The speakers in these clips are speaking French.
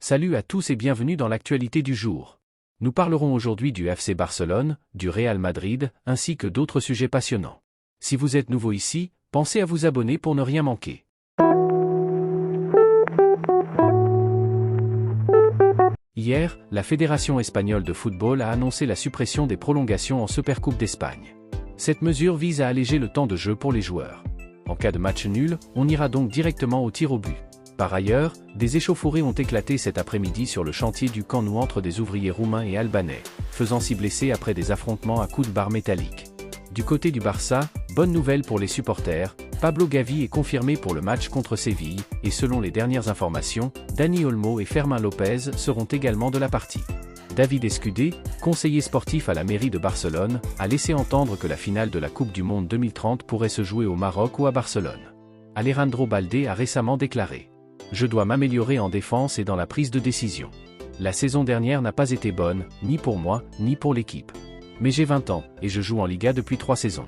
Salut à tous et bienvenue dans l'actualité du jour. Nous parlerons aujourd'hui du FC Barcelone, du Real Madrid, ainsi que d'autres sujets passionnants. Si vous êtes nouveau ici, pensez à vous abonner pour ne rien manquer. Hier, la Fédération espagnole de football a annoncé la suppression des prolongations en Supercoupe d'Espagne. Cette mesure vise à alléger le temps de jeu pour les joueurs. En cas de match nul, on ira donc directement au tir au but. Par ailleurs, des échauffourées ont éclaté cet après-midi sur le chantier du Camp Nou entre des ouvriers roumains et albanais, faisant 6 blessés après des affrontements à coups de barre métalliques. Du côté du Barça, bonne nouvelle pour les supporters, Pablo Gavi est confirmé pour le match contre Séville, et selon les dernières informations, Dani Olmo et Fermín López seront également de la partie. David Escudé, conseiller sportif à la mairie de Barcelone, a laissé entendre que la finale de la Coupe du Monde 2030 pourrait se jouer au Maroc ou à Barcelone. Alejandro Balde a récemment déclaré: je dois m'améliorer en défense et dans la prise de décision. La saison dernière n'a pas été bonne, ni pour moi, ni pour l'équipe. Mais j'ai 20 ans, et je joue en Liga depuis 3 saisons.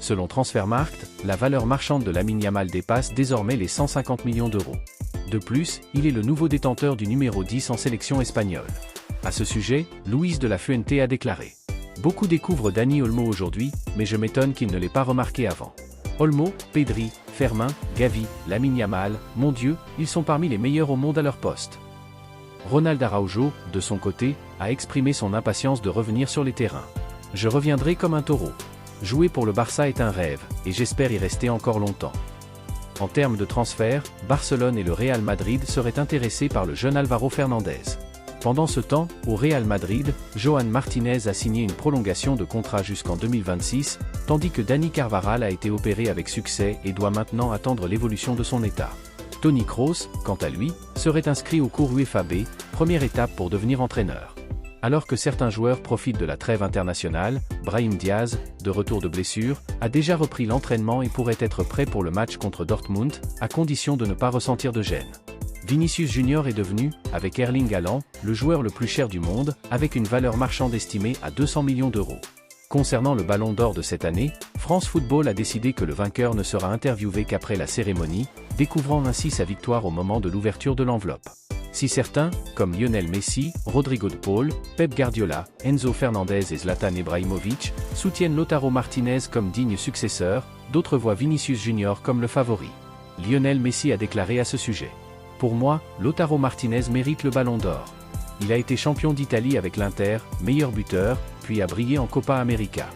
Selon Transfermarkt, la valeur marchande de Lamine Yamal dépasse désormais les 150 millions d'euros. De plus, il est le nouveau détenteur du numéro 10 en sélection espagnole. À ce sujet, Luis de la Fuente a déclaré: beaucoup découvrent Dani Olmo aujourd'hui, mais je m'étonne qu'ils ne l'aient pas remarqué avant. Olmo, Pedri, Fermín, Gavi, Lamine Yamal, mon Dieu, ils sont parmi les meilleurs au monde à leur poste. Ronald Araujo, de son côté, a exprimé son impatience de revenir sur les terrains. Je reviendrai comme un taureau. Jouer pour le Barça est un rêve, et j'espère y rester encore longtemps. En termes de transfert, Barcelone et le Real Madrid seraient intéressés par le jeune Álvaro Fernandez. Pendant ce temps, au Real Madrid, Joan Martinez a signé une prolongation de contrat jusqu'en 2026, tandis que Dani Carvajal a été opéré avec succès et doit maintenant attendre l'évolution de son état. Toni Kroos, quant à lui, serait inscrit au cours UEFA B, première étape pour devenir entraîneur. Alors que certains joueurs profitent de la trêve internationale, Brahim Diaz, de retour de blessure, a déjà repris l'entraînement et pourrait être prêt pour le match contre Dortmund, à condition de ne pas ressentir de gêne. Vinicius Junior est devenu, avec Erling Haaland, le joueur le plus cher du monde, avec une valeur marchande estimée à 200 millions d'euros. Concernant le Ballon d'Or de cette année, France Football a décidé que le vainqueur ne sera interviewé qu'après la cérémonie, découvrant ainsi sa victoire au moment de l'ouverture de l'enveloppe. Si certains, comme Lionel Messi, Rodrigo de Paul, Pep Guardiola, Enzo Fernandez et Zlatan Ibrahimovic, soutiennent Lautaro Martinez comme digne successeur, d'autres voient Vinicius Junior comme le favori. Lionel Messi a déclaré à ce sujet: pour moi, Lautaro Martinez mérite le Ballon d'Or. Il a été champion d'Italie avec l'Inter, meilleur buteur, puis a brillé en Copa América.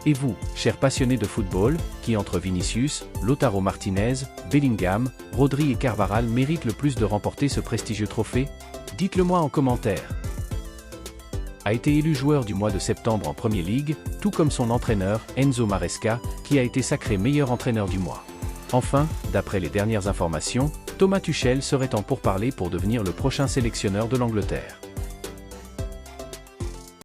Et vous, chers passionnés de football, qui entre Vinicius, Lautaro Martinez, Bellingham, Rodri et Carvajal méritent le plus de remporter ce prestigieux trophée? Dites-le moi en commentaire. A été élu joueur du mois de septembre en Premier League, tout comme son entraîneur, Enzo Maresca, qui a été sacré meilleur entraîneur du mois. Enfin, d'après les dernières informations, Thomas Tuchel serait en pourparlers pour devenir le prochain sélectionneur de l'Angleterre.